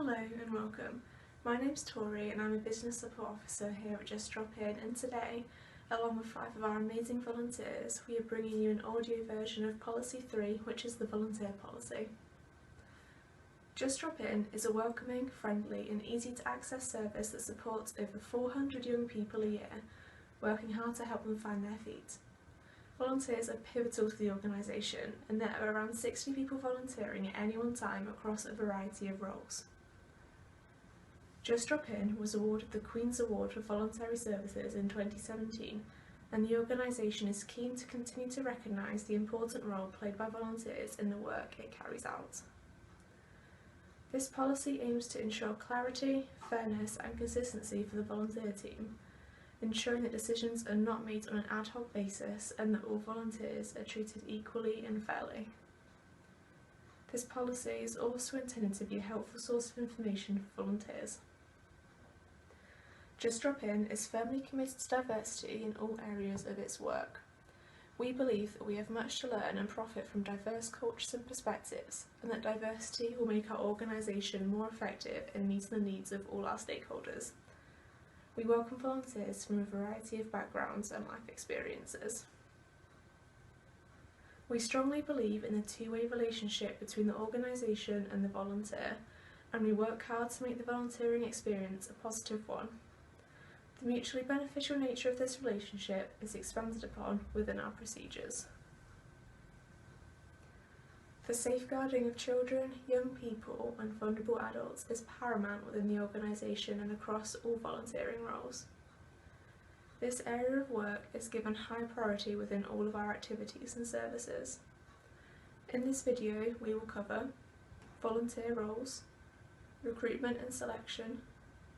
Hello and welcome. My name's Tori and I'm a Business Support Officer here at Just Drop In, and today, along with 5 of our amazing volunteers, we are bringing you an audio version of Policy 3, which is the volunteer policy. Just Drop In is a welcoming, friendly and easy to access service that supports over 400 young people a year, working hard to help them find their feet. Volunteers are pivotal to the organisation, and there are around 60 people volunteering at any one time across a variety of roles. Just Drop In was awarded the Queen's Award for Voluntary Services in 2017, and the organisation is keen to continue to recognise the important role played by volunteers in the work it carries out. This policy aims to ensure clarity, fairness and consistency for the volunteer team, ensuring that decisions are not made on an ad hoc basis and that all volunteers are treated equally and fairly. This policy is also intended to be a helpful source of information for volunteers. Just Drop In is firmly committed to diversity in all areas of its work. We believe that we have much to learn and profit from diverse cultures and perspectives, and that diversity will make our organisation more effective in meeting the needs of all our stakeholders. We welcome volunteers from a variety of backgrounds and life experiences. We strongly believe in the two-way relationship between the organisation and the volunteer, and we work hard to make the volunteering experience a positive one. The mutually beneficial nature of this relationship is expanded upon within our procedures. The safeguarding of children, young people and vulnerable adults is paramount within the organisation and across all volunteering roles. This area of work is given high priority within all of our activities and services. In this video we will cover volunteer roles, recruitment and selection,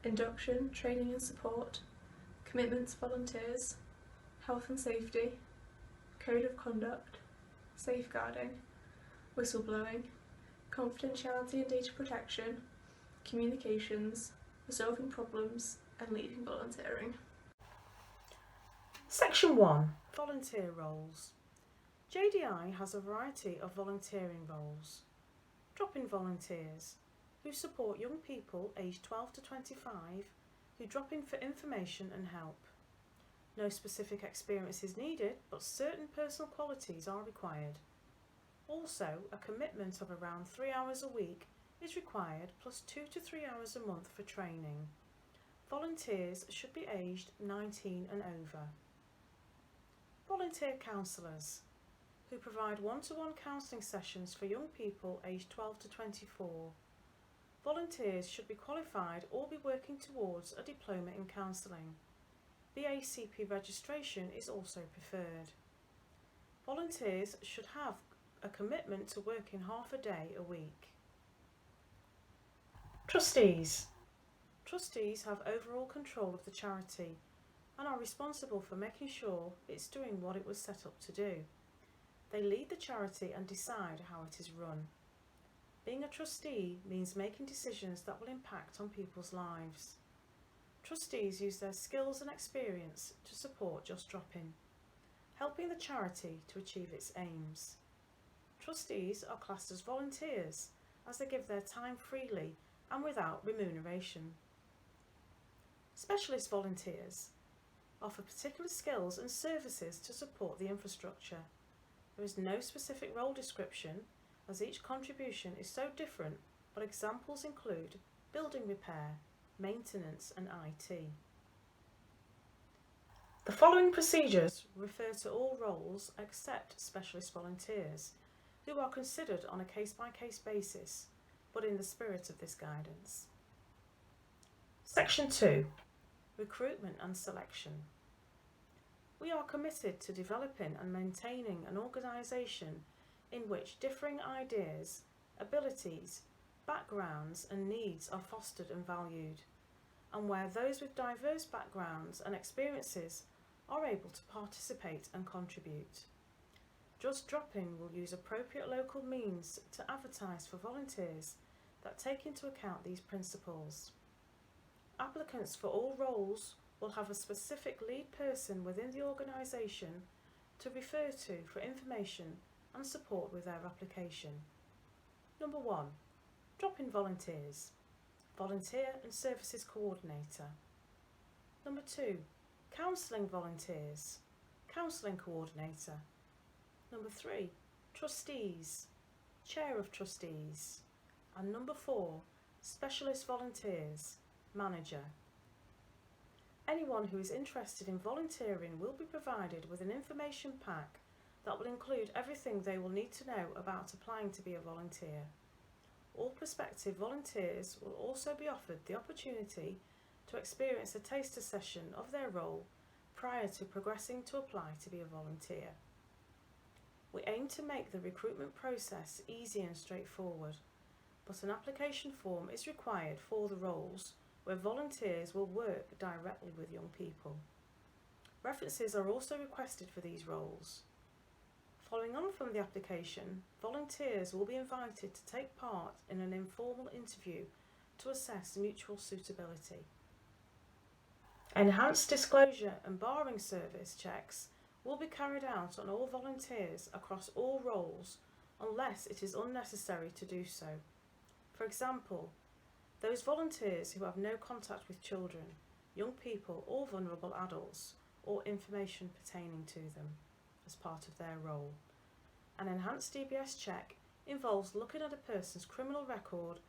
induction, training and support, commitment to volunteers, health and safety, code of conduct, safeguarding, whistleblowing, confidentiality and data protection, communications, resolving problems and leading volunteering. Section 1. Volunteer roles. JDI has a variety of volunteering roles. Drop-in volunteers, who support young people aged 12 to 25 who drop in for information and help. No specific experience is needed, but certain personal qualities are required. Also, a commitment of around 3 hours a week is required, plus 2 to 3 hours a month for training. Volunteers should be aged 19 and over. Volunteer counsellors, who provide one-to-one counselling sessions for young people aged 12 to 24. Volunteers should be qualified or be working towards a diploma in counselling. The ACP registration is also preferred. Volunteers should have a commitment to working half a day a week. Trustees. Trustees have overall control of the charity and are responsible for making sure it's doing what it was set up to do. They lead the charity and decide how it is run. Being a trustee means making decisions that will impact on people's lives. Trustees use their skills and experience to support Just Drop In, helping the charity to achieve its aims. Trustees are classed as volunteers as they give their time freely and without remuneration. Specialist volunteers offer particular skills and services to support the infrastructure. There is no specific role description as each contribution is so different, but examples include building repair, maintenance and IT. The following procedures refer to all roles except specialist volunteers, who are considered on a case-by-case basis, but in the spirit of this guidance. Section 2. Recruitment and selection. We are committed to developing and maintaining an organisation in which differing ideas, abilities, backgrounds and needs are fostered and valued, and where those with diverse backgrounds and experiences are able to participate and contribute. Just Drop In will use appropriate local means to advertise for volunteers that take into account these principles. Applicants for all roles will have a specific lead person within the organisation to refer to for information and support with their application. Number 1. Drop-in volunteers. volunteer and services coordinator. Number 2, counselling volunteers, counselling coordinator. Number 3, trustees, chair of trustees. And number 4, specialist volunteers, manager. Anyone who is interested in volunteering will be provided with an information pack that will include everything they will need to know about applying to be a volunteer. All prospective volunteers will also be offered the opportunity to experience a taster session of their role prior to progressing to apply to be a volunteer. We aim to make the recruitment process easy and straightforward, but an application form is required for the roles where volunteers will work directly with young people. References are also requested for these roles. Following on from the application, volunteers will be invited to take part in an informal interview to assess mutual suitability. Enhanced disclosure and barring service checks will be carried out on all volunteers across all roles unless it is unnecessary to do so. For example, those volunteers who have no contact with children, young people or vulnerable adults, or information pertaining to them as part of their role. An enhanced DBS check involves looking at a person's criminal record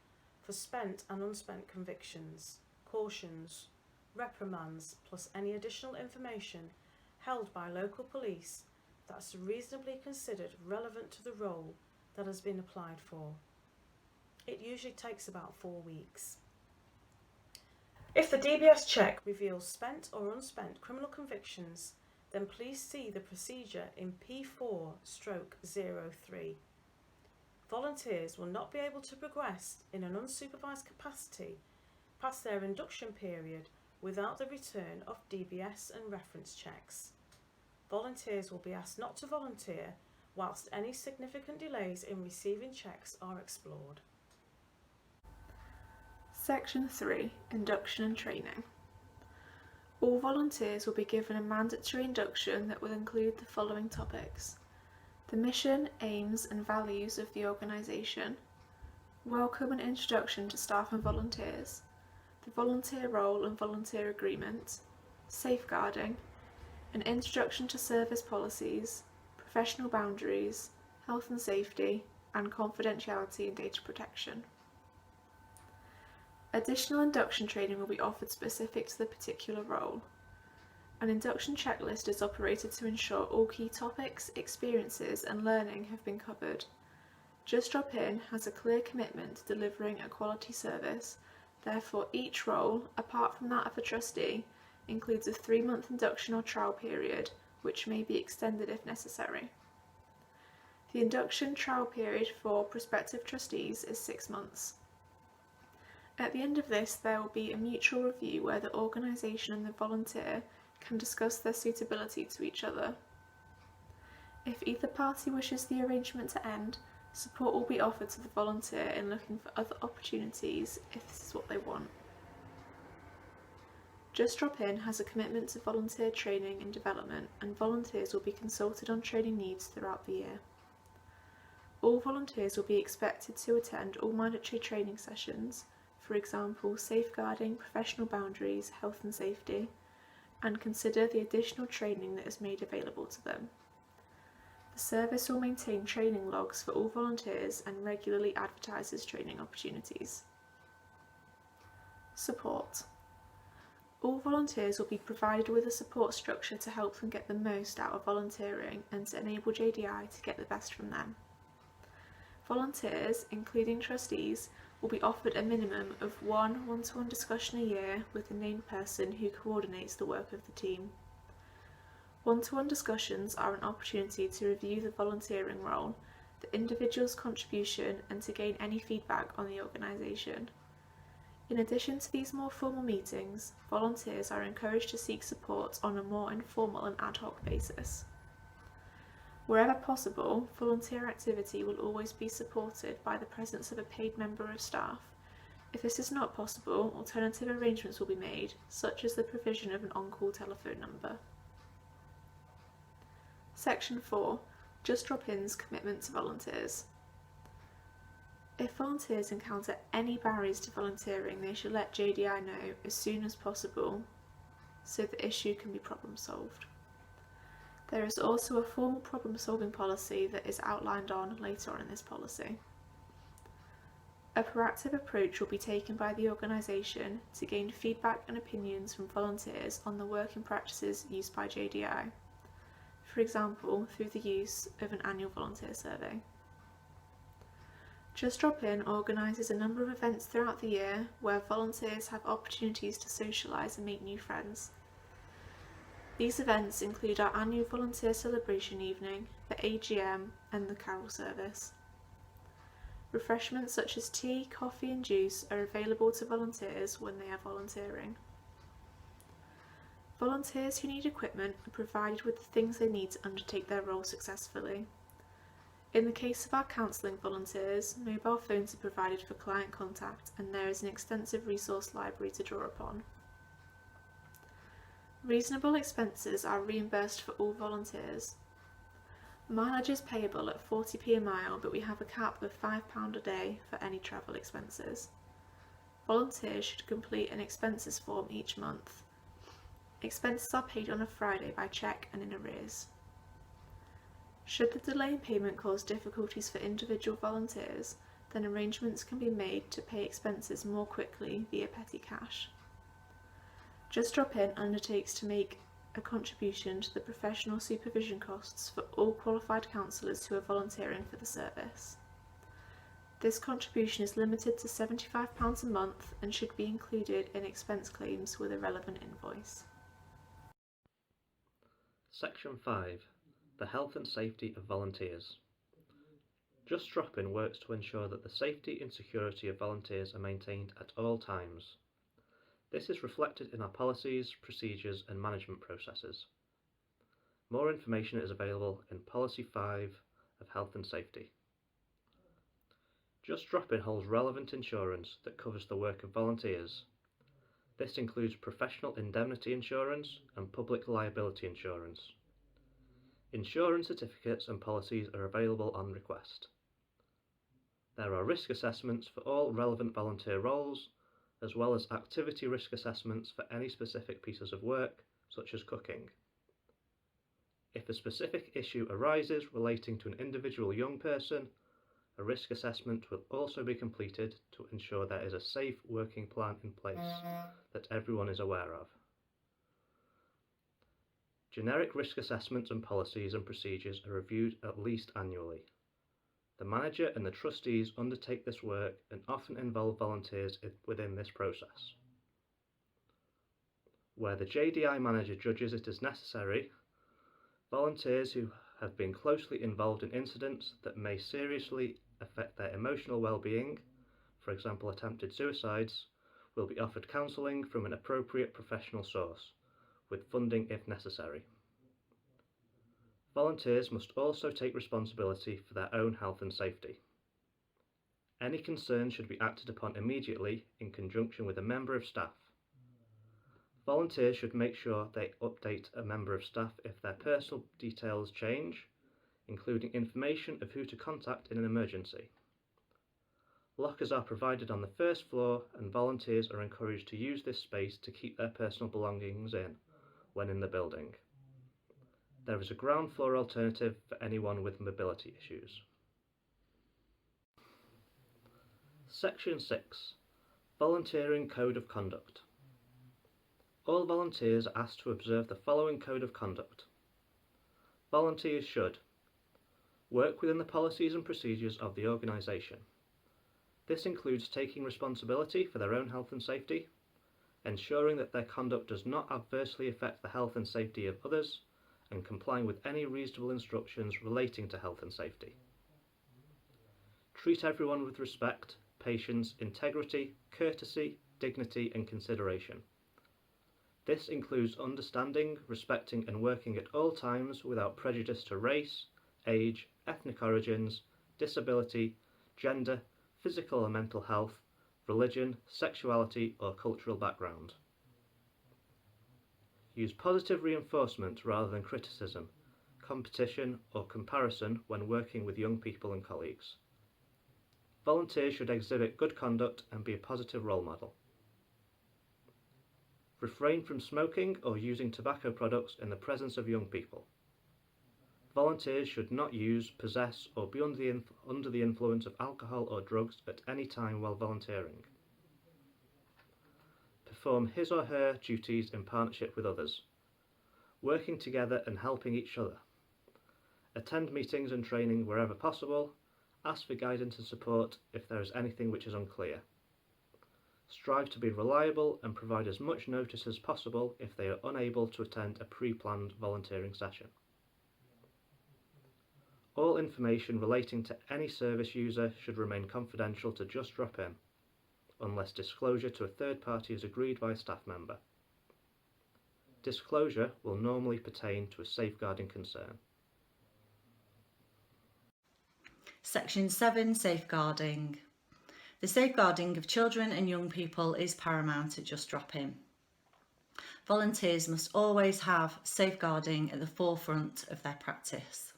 for spent and unspent convictions, cautions, reprimands, plus any additional information held by local police that's reasonably considered relevant to the role that has been applied for. It usually takes about 4 weeks. If the DBS check reveals spent or unspent criminal convictions, then please see the procedure in P4/03. Volunteers will not be able to progress in an unsupervised capacity past their induction period without the return of DBS and reference checks. Volunteers will be asked not to volunteer whilst any significant delays in receiving checks are explored. Section 3, Induction and Training. All volunteers will be given a mandatory induction that will include the following topics: the mission, aims and values of the organisation, welcome and introduction to staff and volunteers, the volunteer role and volunteer agreement, safeguarding, an introduction to service policies, professional boundaries, health and safety, and confidentiality and data protection. Additional induction training will be offered specific to the particular role. An induction checklist is operated to ensure all key topics, experiences and learning have been covered. Just Drop In has a clear commitment to delivering a quality service, therefore each role, apart from that of a trustee, includes a 3-month induction or trial period, which may be extended if necessary. The induction trial period for prospective trustees is 6 months. At the end of this, there will be a mutual review where the organisation and the volunteer can discuss their suitability to each other. If either party wishes the arrangement to end, support will be offered to the volunteer in looking for other opportunities if this is what they want. Just Drop In has a commitment to volunteer training and development, and volunteers will be consulted on training needs throughout the year. All volunteers will be expected to attend all mandatory training sessions, for example, safeguarding, professional boundaries, health and safety, and consider the additional training that is made available to them. The service will maintain training logs for all volunteers and regularly advertises training opportunities. Support. All volunteers will be provided with a support structure to help them get the most out of volunteering and to enable JDI to get the best from them. Volunteers, including trustees, will be offered a minimum of one one-to-one discussion a year with a named person who coordinates the work of the team. One-to-one discussions are an opportunity to review the volunteering role, the individual's contribution, and to gain any feedback on the organisation. In addition to these more formal meetings, volunteers are encouraged to seek support on a more informal and ad hoc basis. Wherever possible, volunteer activity will always be supported by the presence of a paid member of staff. If this is not possible, alternative arrangements will be made, such as the provision of an on-call telephone number. Section 4. Just Drop In's commitment to volunteers. If volunteers encounter any barriers to volunteering, they should let JDI know as soon as possible so the issue can be problem solved. There is also a formal problem solving policy that is outlined on later on in this policy. A proactive approach will be taken by the organisation to gain feedback and opinions from volunteers on the working practices used by JDI, for example through the use of an annual volunteer survey. Just Drop In organises a number of events throughout the year where volunteers have opportunities to socialise and make new friends. These events include our annual volunteer celebration evening, the AGM and the carol service. Refreshments such as tea, coffee and juice are available to volunteers when they are volunteering. Volunteers who need equipment are provided with the things they need to undertake their role successfully. In the case of our counselling volunteers, mobile phones are provided for client contact and there is an extensive resource library to draw upon. Reasonable expenses are reimbursed for all volunteers. Mileage is payable at 40p a mile, but we have a cap of £5 a day for any travel expenses. Volunteers should complete an expenses form each month. Expenses are paid on a Friday by cheque and in arrears. Should the delay in payment cause difficulties for individual volunteers, then arrangements can be made to pay expenses more quickly via petty cash. Just Drop In undertakes to make a contribution to the professional supervision costs for all qualified counsellors who are volunteering for the service. This contribution is limited to £75 a month and should be included in expense claims with a relevant invoice. Section 5. The health and safety of volunteers. Just Drop In works to ensure that the safety and security of volunteers are maintained at all times. This is reflected in our policies, procedures and management processes. More information is available in Policy 5 of Health and Safety. Just Drop In holds relevant insurance that covers the work of volunteers. This includes professional indemnity insurance and public liability insurance. Insurance certificates and policies are available on request. There are risk assessments for all relevant volunteer roles, as well as activity risk assessments for any specific pieces of work, such as cooking. If a specific issue arises relating to an individual young person, a risk assessment will also be completed to ensure there is a safe working plan in place that everyone is aware of. Generic risk assessments and policies and procedures are reviewed at least annually. The manager and the trustees undertake this work and often involve volunteers within this process. Where the JDI manager judges it as necessary, volunteers who have been closely involved in incidents that may seriously affect their emotional well-being, for example attempted suicides, will be offered counselling from an appropriate professional source, with funding if necessary. Volunteers must also take responsibility for their own health and safety. Any concerns should be acted upon immediately in conjunction with a member of staff. Volunteers should make sure they update a member of staff if their personal details change, including information of who to contact in an emergency. Lockers are provided on the first floor and volunteers are encouraged to use this space to keep their personal belongings in when in the building. There is a ground floor alternative for anyone with mobility issues. Section 6. Volunteering Code of Conduct. All volunteers are asked to observe the following code of conduct. Volunteers should work within the policies and procedures of the organisation. This includes taking responsibility for their own health and safety, ensuring that their conduct does not adversely affect the health and safety of others, and complying with any reasonable instructions relating to health and safety. Treat everyone with respect, patience, integrity, courtesy, dignity and consideration. This includes understanding, respecting and working at all times without prejudice to race, age, ethnic origins, disability, gender, physical and mental health, religion, sexuality or cultural background. Use positive reinforcement rather than criticism, competition or comparison when working with young people and colleagues. Volunteers should exhibit good conduct and be a positive role model. Refrain from smoking or using tobacco products in the presence of young people. Volunteers should not use, possess, or be under the influence of alcohol or drugs at any time while volunteering. Perform his or her duties in partnership with others, working together and helping each other. Attend meetings and training wherever possible. Ask for guidance and support if there is anything which is unclear. Strive to be reliable and provide as much notice as possible if they are unable to attend a pre-planned volunteering session. All information relating to any service user should remain confidential to Just Drop In, unless disclosure to a third party is agreed by a staff member. Disclosure will normally pertain to a safeguarding concern. Section 7, Safeguarding. The safeguarding of children and young people is paramount at Just Drop In. Volunteers must always have safeguarding at the forefront of their practice.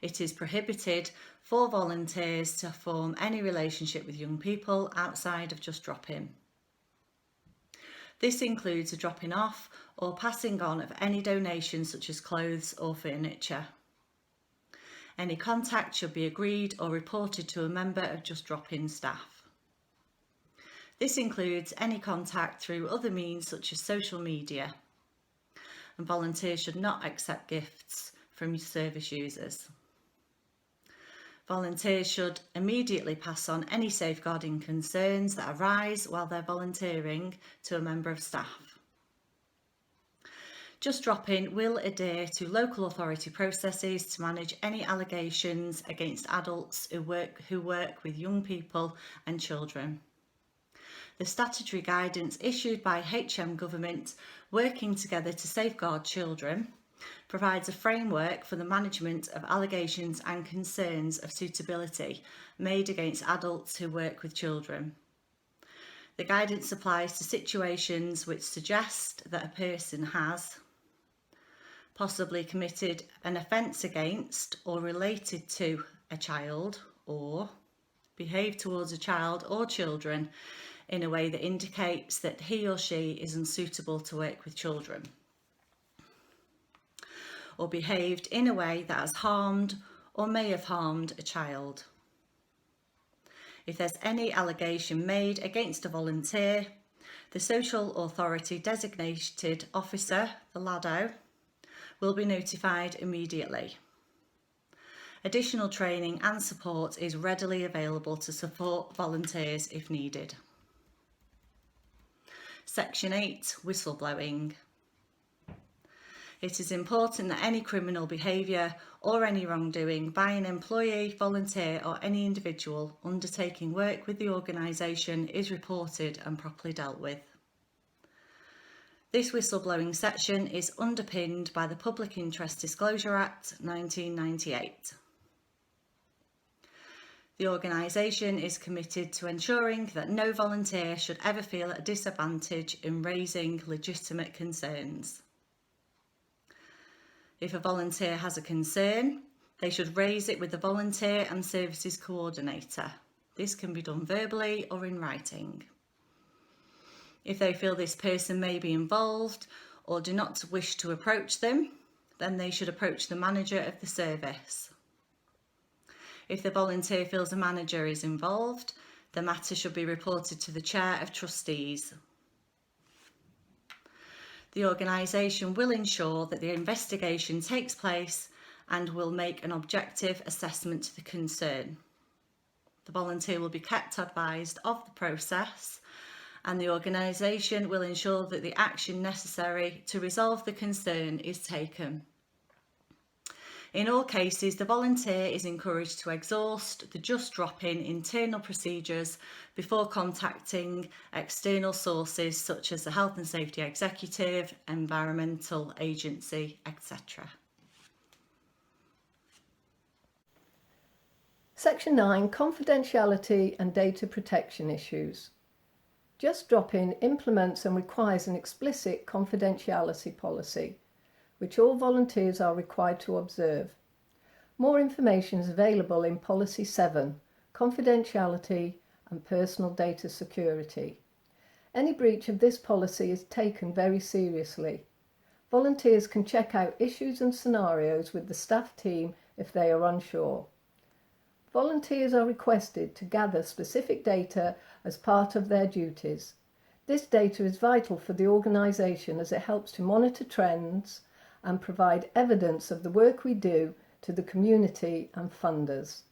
It is prohibited for volunteers to form any relationship with young people outside of Just Drop In. This includes a dropping off or passing on of any donations such as clothes or furniture. Any contact should be agreed or reported to a member of Just Drop In staff. This includes any contact through other means such as social media. And volunteers should not accept gifts from service users. Volunteers should immediately pass on any safeguarding concerns that arise while they're volunteering to a member of staff. Just Drop In will adhere to local authority processes to manage any allegations against adults who work with young people and children. The statutory guidance issued by HM Government, working together to safeguard children, provides a framework for the management of allegations and concerns of suitability made against adults who work with children. The guidance applies to situations which suggest that a person has possibly committed an offence against or related to a child, or behaved towards a child or children in a way that indicates that he or she is unsuitable to work with children, or behaved in a way that has harmed or may have harmed a child. If there's any allegation made against a volunteer, the social authority designated officer, the LADO, will be notified immediately. Additional training and support is readily available to support volunteers if needed. Section 8, Whistleblowing. It is important that any criminal behaviour or any wrongdoing by an employee, volunteer or any individual undertaking work with the organisation is reported and properly dealt with. This whistleblowing section is underpinned by the Public Interest Disclosure Act 1998. The organisation is committed to ensuring that no volunteer should ever feel at a disadvantage in raising legitimate concerns. If a volunteer has a concern, they should raise it with the Volunteer and Services Coordinator. This can be done verbally or in writing. If they feel this person may be involved or do not wish to approach them, then they should approach the manager of the service. If the volunteer feels a manager is involved, the matter should be reported to the Chair of Trustees. The organisation will ensure that the investigation takes place and will make an objective assessment to the concern. The volunteer will be kept advised of the process, and the organisation will ensure that the action necessary to resolve the concern is taken. In all cases, the volunteer is encouraged to exhaust the Just Drop In internal procedures before contacting external sources such as the Health and Safety Executive, Environmental Agency, etc. Section 9, Confidentiality and Data Protection Issues. Just Drop In implements and requires an explicit confidentiality policy, which all volunteers are required to observe. More information is available in Policy 7, confidentiality and personal data security. Any breach of this policy is taken very seriously. Volunteers can check out issues and scenarios with the staff team if they are unsure. Volunteers are requested to gather specific data as part of their duties. This data is vital for the organisation as it helps to monitor trends and provide evidence of the work we do to the community and funders.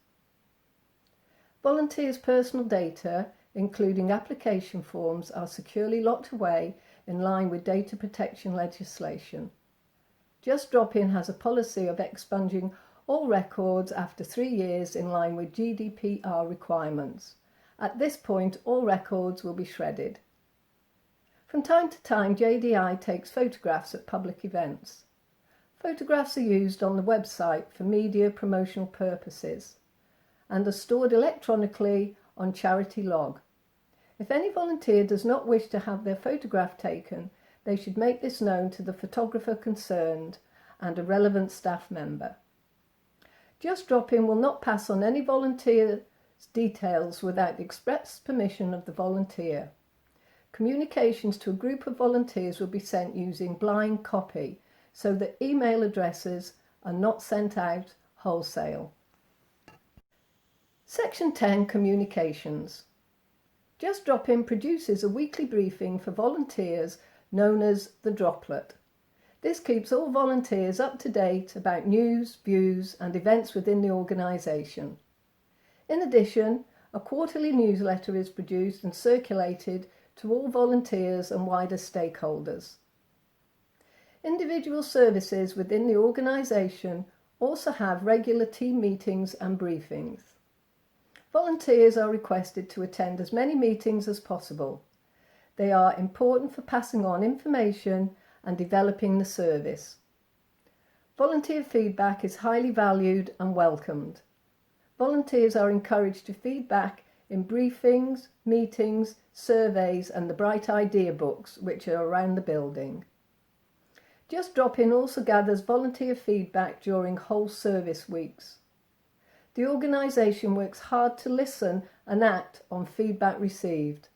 Volunteers' personal data, including application forms, are securely locked away in line with data protection legislation. Just Drop In has a policy of expunging all records after 3 years in line with GDPR requirements. At this point, all records will be shredded. From time to time, JDI takes photographs at public events. Photographs are used on the website for media promotional purposes and are stored electronically on Charity Log. If any volunteer does not wish to have their photograph taken, they should make this known to the photographer concerned and a relevant staff member. Just Drop In will not pass on any volunteer's details without the express permission of the volunteer. Communications to a group of volunteers will be sent using blind copy, so that email addresses are not sent out wholesale. Section 10, Communications. Just Drop In produces a weekly briefing for volunteers known as the Droplet. This keeps all volunteers up to date about news, views and events within the organisation. In addition, a quarterly newsletter is produced and circulated to all volunteers and wider stakeholders. Individual services within the organisation also have regular team meetings and briefings. Volunteers are requested to attend as many meetings as possible. They are important for passing on information and developing the service. Volunteer feedback is highly valued and welcomed. Volunteers are encouraged to feedback in briefings, meetings, surveys and the Bright Idea books which are around the building. Just Drop In also gathers volunteer feedback during whole service weeks. The organisation works hard to listen and act on feedback received.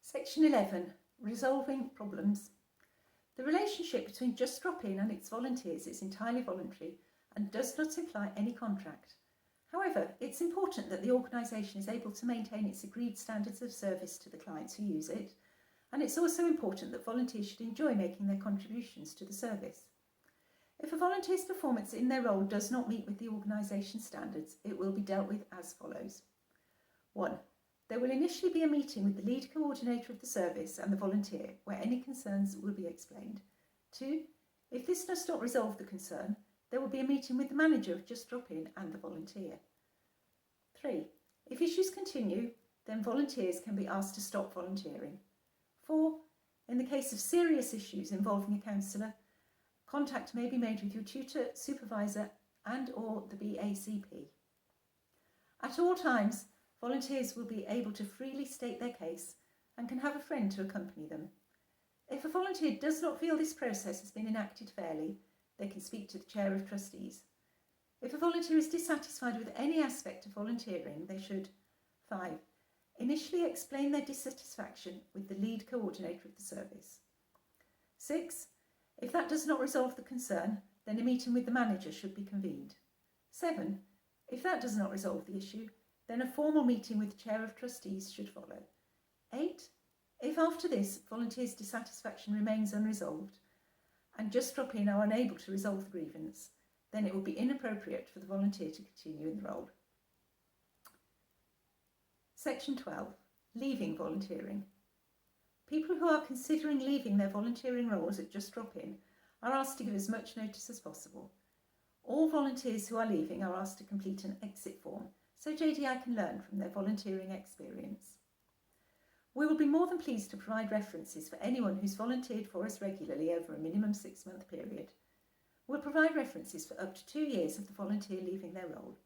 Section 11. Resolving problems. The relationship between Just Drop In and its volunteers is entirely voluntary and does not imply any contract. However, it's important that the organisation is able to maintain its agreed standards of service to the clients who use it, and it's also important that volunteers should enjoy making their contributions to the service. If a volunteer's performance in their role does not meet with the organisation's standards, it will be dealt with as follows. 1. There will initially be a meeting with the lead coordinator of the service and the volunteer where any concerns will be explained. 2. If this does not resolve the concern, there will be a meeting with the manager of Just Drop In and the volunteer. 3. If issues continue, then volunteers can be asked to stop volunteering. 4. In the case of serious issues involving a counsellor, contact may be made with your tutor, supervisor and/or the BACP. At all times, volunteers will be able to freely state their case and can have a friend to accompany them. If a volunteer does not feel this process has been enacted fairly, they can speak to the Chair of Trustees. If a volunteer is dissatisfied with any aspect of volunteering, they should 5. Initially explain their dissatisfaction with the lead coordinator of the service. 6. If that does not resolve the concern, then a meeting with the manager should be convened. 7. If that does not resolve the issue, then a formal meeting with the Chair of Trustees should follow. 8. If after this, volunteers' dissatisfaction remains unresolved and Just Drop In are unable to resolve the grievance, then it will be inappropriate for the volunteer to continue in the role. Section 12. Leaving volunteering. People who are considering leaving their volunteering roles at Just Drop In are asked to give as much notice as possible. All volunteers who are leaving are asked to complete an exit form so JDI can learn from their volunteering experience. We will be more than pleased to provide references for anyone who's volunteered for us regularly over a minimum 6-month period. We'll provide references for up to 2 years of the volunteer leaving their role.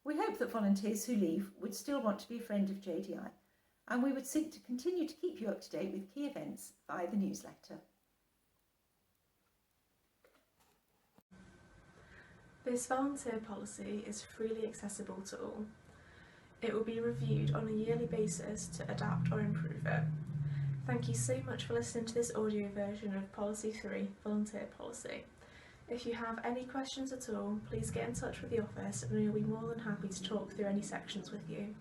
We hope that volunteers who leave would still want to be a friend of JDI, and we would seek to continue to keep you up to date with key events via the newsletter. This volunteer policy is freely accessible to all. It will be reviewed on a yearly basis to adapt or improve it. Thank you so much for listening to this audio version of Policy 3, Volunteer Policy. If you have any questions at all, please get in touch with the office and we will be more than happy to talk through any sections with you.